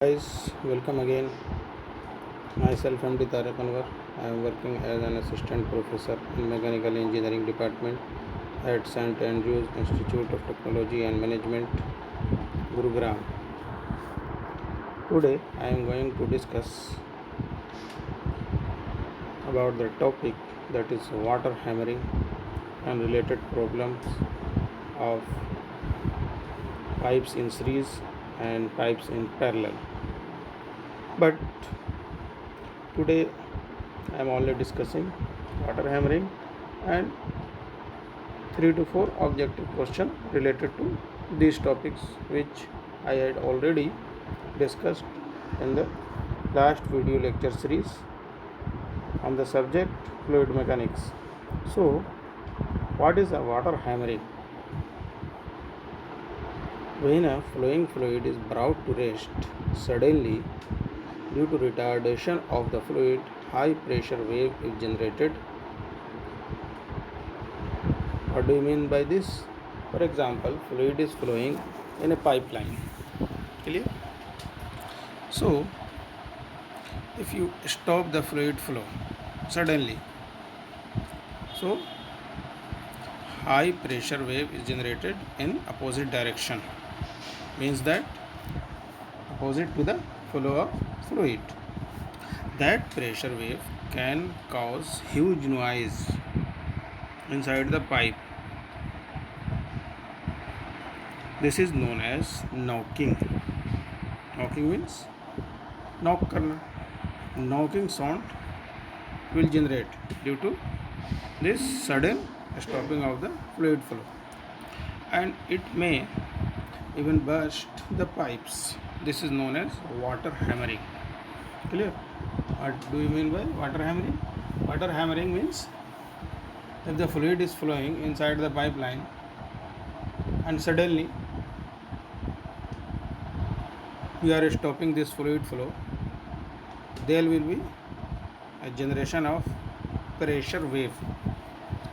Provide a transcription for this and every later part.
Guys, welcome again. Myself MD Tariq Anwar. I am working as an assistant professor in mechanical engineering department at St Andrews Institute of Technology and Management, Gurugram. Today I am going to discuss about the topic that is water hammering and related problems of pipes in series and pipes in parallel. But today I am only discussing water hammering and 3 to 4 objective questions related to these topics which I had already discussed in the last video lecture series on the subject fluid mechanics. So, what is a water hammering? When a flowing fluid is brought to rest suddenly due to retardation of the fluid, high pressure wave is generated. What do you mean by this? For example, fluid is flowing in a pipeline. Clear? So, if you stop the fluid flow suddenly, so high pressure wave is generated in opposite direction. Means that opposite to the flow of fluid. That pressure wave can cause huge noise inside the pipe. This is known as knocking. Knocking means knock karna. Knocking sound will generate due to this sudden stopping of the fluid flow, and it may even burst the pipes. This is known as water hammering. Clear? What do you mean by water hammering? Water hammering means if the fluid is flowing inside the pipeline and suddenly we are stopping this fluid flow, there will be a generation of pressure wave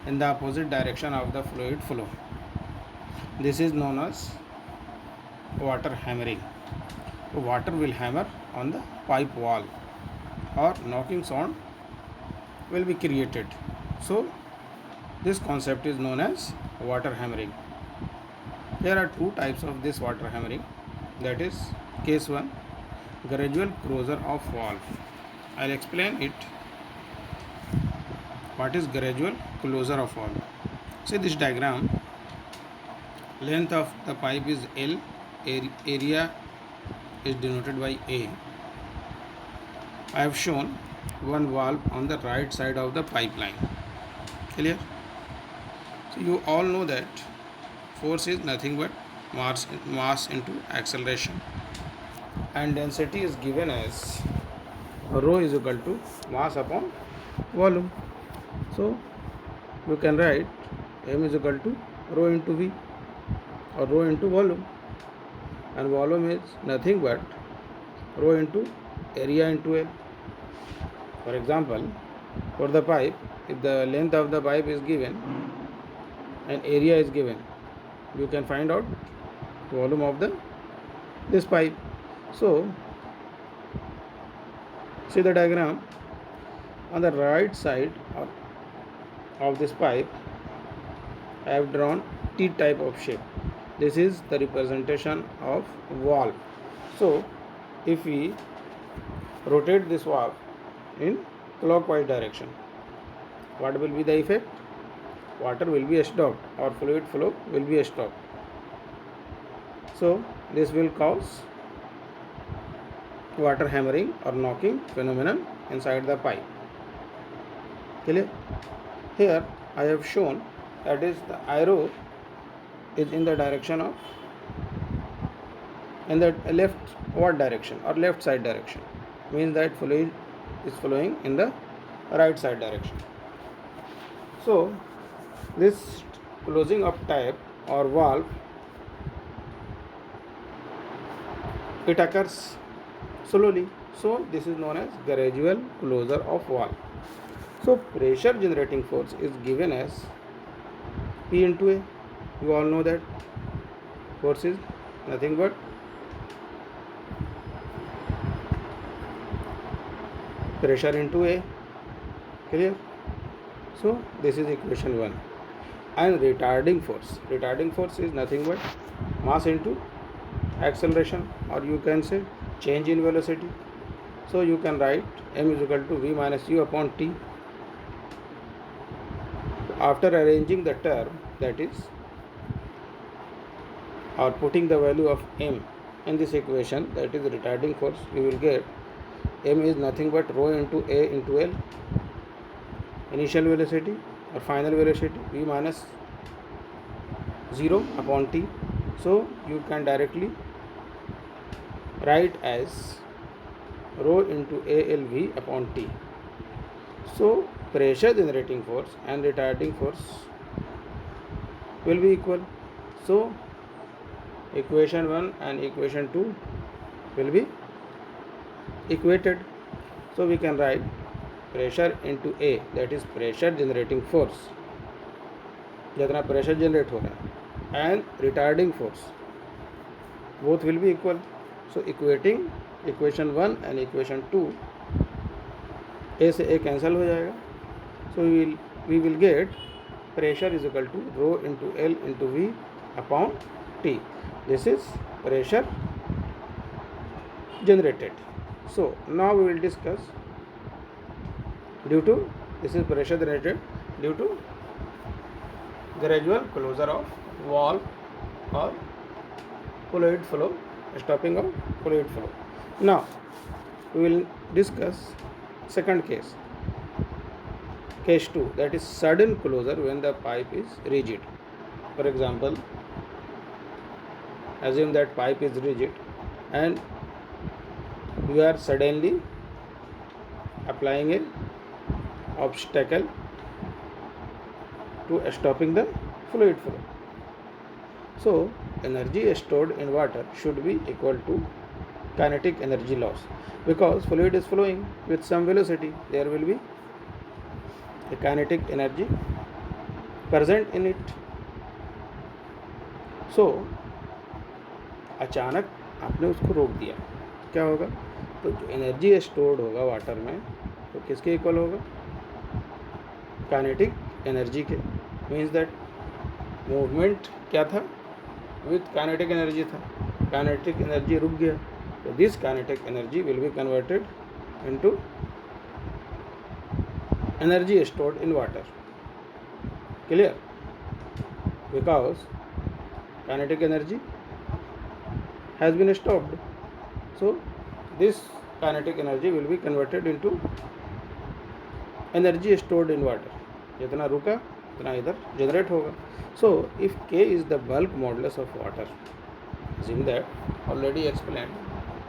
in the opposite direction of the fluid flow. This is known as water hammering. Water will hammer on the pipe wall or knocking sound will be created. So this concept is known as water hammering. There are two types of this water hammering. That is case 1, gradual closure of valve. I'll explain it. What is gradual closure of valve? See this diagram. Length of the pipe is L, area is denoted by A. I have shown one valve on the right side of the pipeline. Clear? So you all know that force is nothing but mass into acceleration, and density is given as rho is equal to mass upon volume. So you can write m is equal to rho into v or rho into volume, and volume is nothing but rho into area into L. For example, for the pipe, if the length of the pipe is given and area is given, you can find out volume of this pipe. So see the diagram. On the right side of this pipe, I have drawn T type of shape. This is the representation of valve. So if we rotate this valve in clockwise direction, what will be the effect? Water will be stopped or fluid flow will be stopped. So this will cause water hammering or knocking phenomenon inside the pipe. Clear? Here I have shown that is the arrow is in the direction of in the leftward direction or left side direction, means that fluid is flowing in the right side direction. So this closing of tap or valve, it occurs slowly. So this is known as gradual closure of valve. So pressure generating force is given as P into A. You all know that force is nothing but pressure into A. Clear? So this is equation 1. And retarding force is nothing but mass into acceleration, or you can say change in velocity. So you can write m is equal to v minus u upon t. After arranging the term, that is, or putting the value of m in this equation, that is retarding force, we will get m is nothing but rho into a into l, initial velocity or final velocity, v minus 0 upon t. So you can directly write as rho into ALV upon t. So pressure generating force and retarding force will be equal. So equation 1 and equation 2 will be equated. So we can write pressure into A, that is pressure generating force, जितना pressure generate हो रहा है, and retarding force, both will be equal. So equating equation 1 and equation 2, A से A cancel हो जाएगा. So we will get pressure is equal to rho into L into V upon T. This is pressure generated. So now we will discuss, due to this is pressure generated due to gradual closure of valve or fluid flow, stopping of fluid flow. Now we will discuss second case, case 2, that is sudden closure when the pipe is rigid. For example, assume that pipe is rigid and you are suddenly applying a obstacle to stopping the fluid flow. So energy stored in water should be equal to kinetic energy loss, because fluid is flowing with some velocity, there will be a kinetic energy present in it. So अचानक आपने उसको रोक दिया, क्या होगा? तो जो energy stored होगा वाटर में, तो किसके इक्वल होगा? काइनेटिक एनर्जी के. मीन्स दैट मूवमेंट क्या था? विथ काइनेटिक एनर्जी था. काइनेटिक एनर्जी रुक गया, तो this kinetic energy will be converted into energy stored in water. Clear? Because kinetic energy has been stopped. So this kinetic energy will be converted into energy stored in water. जितना रुका उतना इधर generate होगा. So if K is the bulk modulus of water, assume that already explained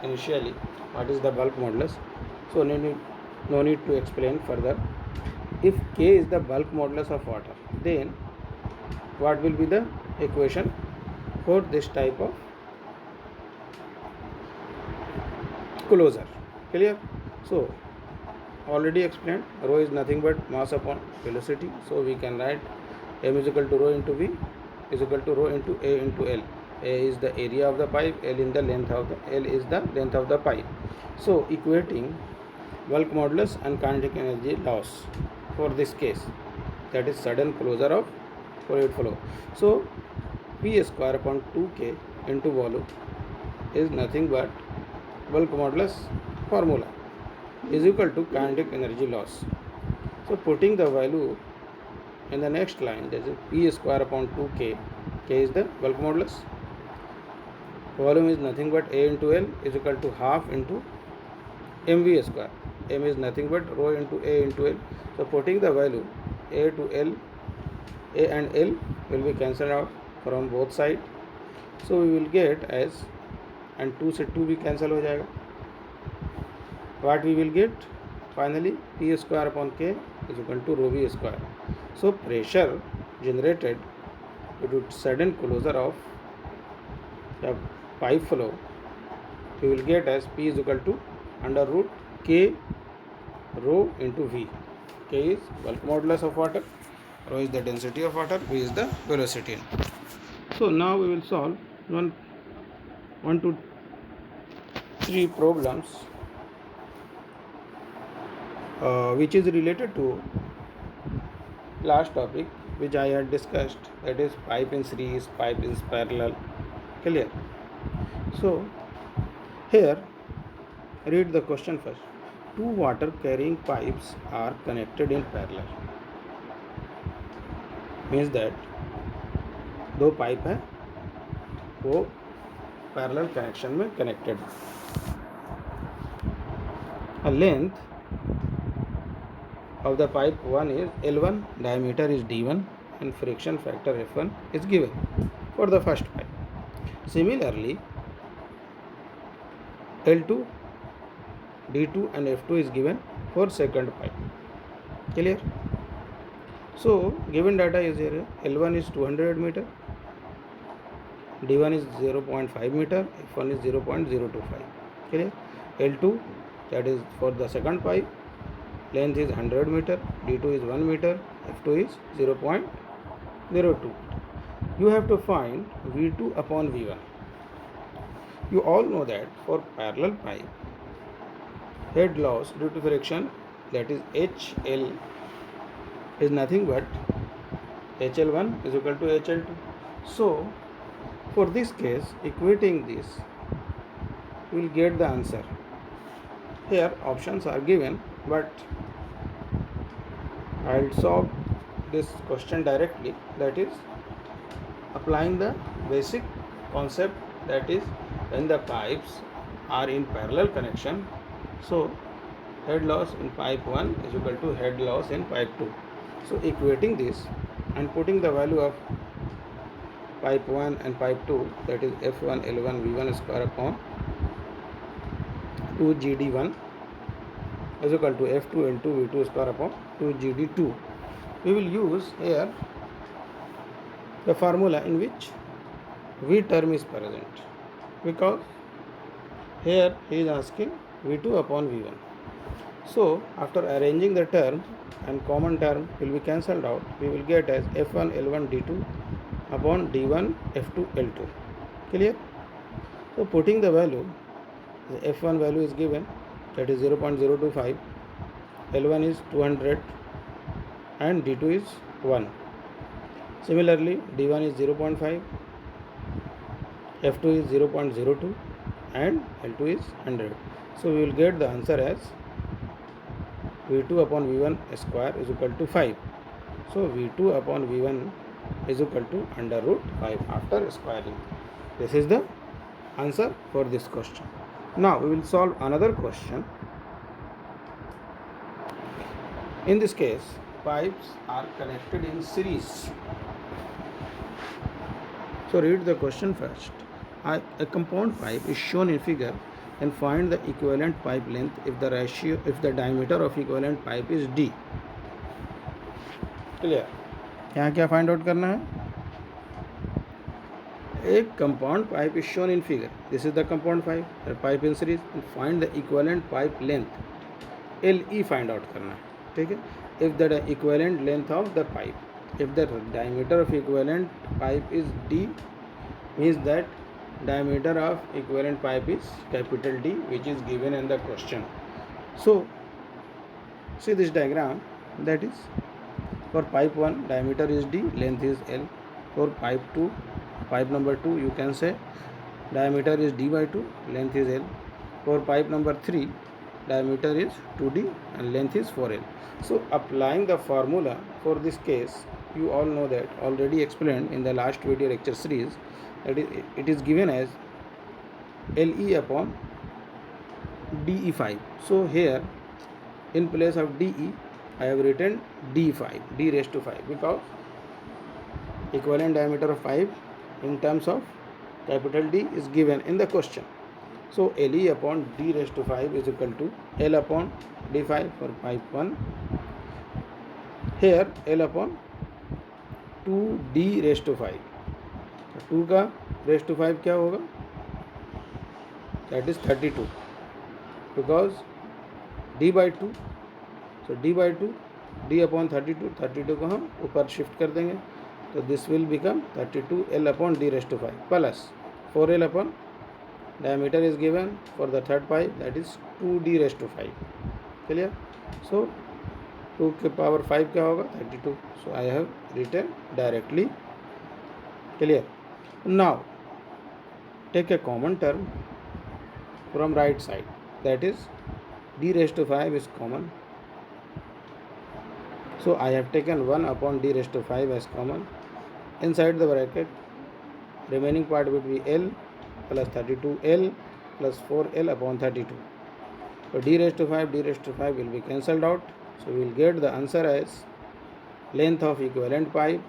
initially what is the bulk modulus. So no need to explain further. If K is the bulk modulus of water, then what will be the equation for this type of closure? Clear? So already explained, rho is nothing but mass upon velocity. So we can write m is equal to rho into v is equal to rho into a into l. A is the area of the pipe, l is the length of the pipe. So equating bulk modulus and kinetic energy loss for this case, that is sudden closure of fluid flow. So p square upon 2k into volume is nothing but bulk modulus formula is equal to kinetic energy loss. So putting the value in the next line, that is p square upon 2k, k is the bulk modulus, volume is nothing but a into l is equal to half into mv square. M is nothing but rho into a into l. So putting the value a to l, a and l will be cancelled out from both sides. So we will get as, and 2 से 2 भी cancel हो जाएगा. What we will get? Finally p square upon k is equal to rho v square. So pressure generated due to sudden closure of the pipe flow, we will get as p is equal to under root k rho into v. K is bulk modulus of water, rho is the density of water, v is the velocity. So now we will solve 1 to 3 problems which is related to last topic which I had discussed, that is pipe in series, pipe in parallel. Clear? So here read the question first. Two water carrying pipes are connected in parallel. Means that दो pipe है वो parallel connection में connected. A length of the pipe 1 is L1, diameter is D1 and friction factor F1 is given for the first pipe. Similarly, L2, D2 and F2 is given for second pipe. Clear? So given data is here. L1 is 200 meter, D1 is 0.5 meter, F1 is 0.025. Clear? L2, that is for the second pipe, length is 100 meter, D2 is 1 meter, F2 is 0.02. You have to find V2 upon V1. You all know that for parallel pipe, head loss due to friction, that is HL, is nothing but HL1 is equal to HL2. So for this case, equating this, you will get the answer. Here options are given, but I will solve this question directly, that is applying the basic concept, that is when the pipes are in parallel connection, so head loss in pipe 1 is equal to head loss in pipe 2. So equating this and putting the value of pipe 1 and pipe 2, that is F1 L1 V1 square upon 2 GD1 is equal to F2 L2 V2 square upon 2 GD2. We will use here the formula in which V term is present, because here he is asking V2 upon V1. So after arranging the term and common term will be cancelled out, we will get as F1 L1 D2 upon D1 F2 L2. Clear? So putting the value, the F1 value is given, that is 0.025, L1 is 200 and D2 is 1. Similarly, D1 is 0.5, F2 is 0.02 and L2 is 100. So we will get the answer as V2 upon V1 square is equal to 5. So V2 upon V1 is equal to under root 5 after squaring. This is the answer for this question. Now we will solve another question. In this case, pipes are connected in series. So read the question first. A compound pipe is shown in figure and find the equivalent pipe length if the diameter of equivalent pipe is D. Clear? यहाँ क्या find out करना है? A compound pipe is shown in figure. This is the compound pipe, the pipe in series, and find the equivalent pipe length. LE find out करना है, ठीक है? If the equivalent length of the pipe, if the diameter of equivalent pipe is D, means that diameter of equivalent pipe is capital D, which is given in the question. So see this diagram, that is for pipe 1 diameter is D, length is L. For pipe 2, pipe number 2, you can say diameter is D by 2, length is L. For pipe number 3, diameter is 2D and length is 4L. So applying the formula for this case, you all know that already explained in the last video lecture series, that it is given as LE upon DE5. So here in place of DE I have written D5, D raised to 5, because equivalent diameter of pipe in terms of capital D is given in the question. So LE upon D raised to 5 is equal to L upon D5 for pipe 1. Here L upon 2D raised to 5. 2 का raised to 5 क्या होगा? That is 32, because D by 2. So D by 2, D upon 32, 32 को हम ऊपर shift कर देंगे, तो this will become 32 L upon D raised to 5 plus 4L upon diameter is given for the third pipe, that is 2D raised to 5. Clear? So 2 के power 5 क्या होगा 32. So I have written directly. Clear. Now take a common term from right side, that is d raised to 5 is common. So I have taken 1 upon d raised to 5 as common. Inside the bracket, remaining part would be L plus 32L plus 4L upon 32. So d raised to 5 will be cancelled out. So we will get the answer as length of equivalent pipe,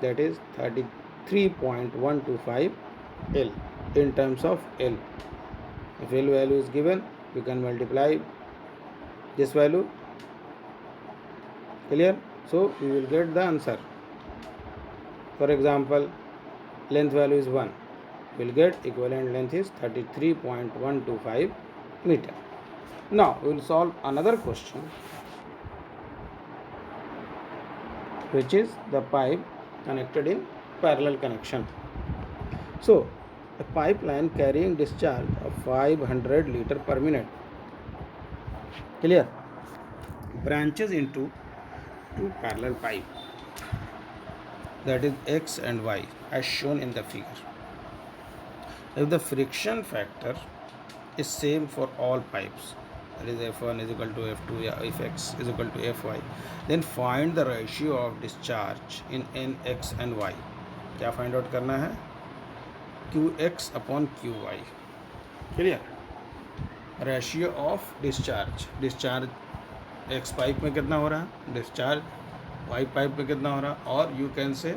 that is 33.125 L in terms of L. If L value is given, you can multiply this value. Clear? So we will get the answer. For example, length value is 1. We will get equivalent length is 33.125 meter. Now we will solve another question, which is the pipe connected in parallel connection. So a pipeline carrying discharge of 500 liter per minute, clear, branches into two parallel pipe, that is X and Y, as shown in the figure. If the friction factor is same for all pipes, that is F1 is equal to F2, if X is equal to Fy, then find the ratio of discharge in Nx and Y. क्या find out करना है? Qx upon Qy. Clear. Ratio of discharge x pipe में कितना हो रहा है, discharge Y pipe में कितना हो रहा है, और you can say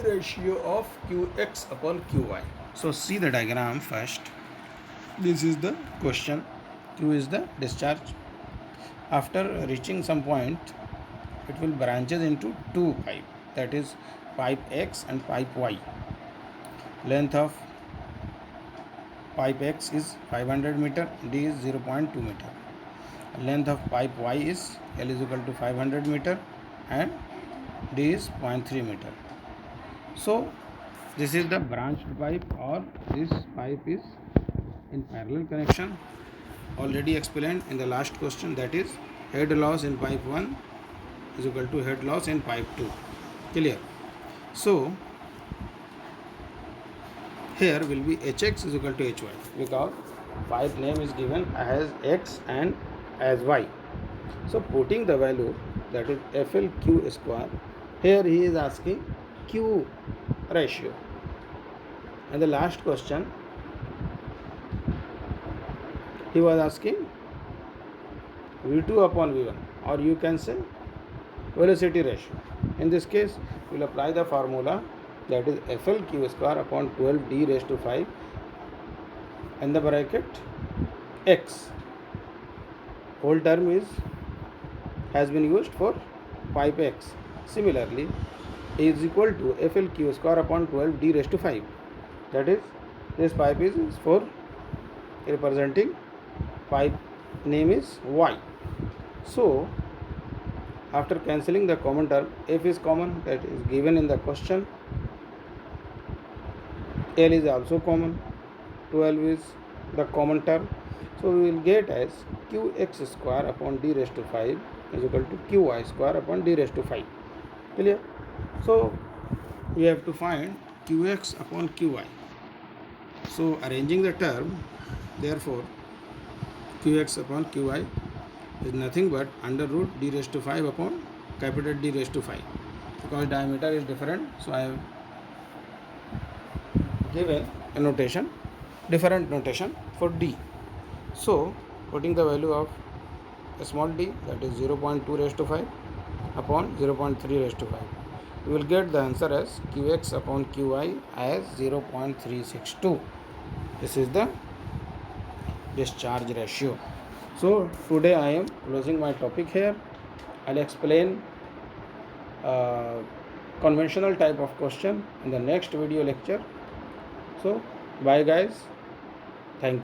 ratio of Qx upon Qy. So see the diagram first. This is the question. Q is the discharge. After reaching some point, it will branches into two pipe, that is pipe X and pipe Y. Length of pipe X is 500 meter, D is 0.2 meter. Length of pipe Y is L is equal to 500 meter and D is 0.3 meter. So this is the branched pipe, or this pipe is in parallel connection. Already explained in the last question, that is head loss in pipe 1 is equal to head loss in pipe 2. Clear. So here will be Hx is equal to Hy, because pipe name is given as X and as Y. So putting the value, that is FLQ square, here he is asking Q ratio. And the last question he was asking V2 upon V1, or you can say velocity ratio. In this case, we will apply the formula, that is FLQ square upon 12 d raised to 5 and the bracket X. Whole term has been used for pipe X. Similarly, is equal to FLQ square upon 12 d raised to 5. That is, this pipe is for representing pipe name is Y. So after cancelling the common term, F is common, that is given in the question. L is also common, 12 is the common term. So we will get as Qx square upon d raised to 5 is equal to Qy square upon d raised to 5. Clear? So we have to find Qx upon Qy. So arranging the term, therefore Qx upon Qy is nothing but under root d raised to 5 upon capital D raised to 5. Because diameter is different, so I have given a notation, different notation for D. So putting the value of a small d, that is 0.2 raised to 5 upon 0.3 raised to 5, we will get the answer as Qx upon Qy as 0.362. This is the discharge ratio. So today I am closing my topic here. I'll explain conventional type of question in the next video lecture. So bye guys, thank you.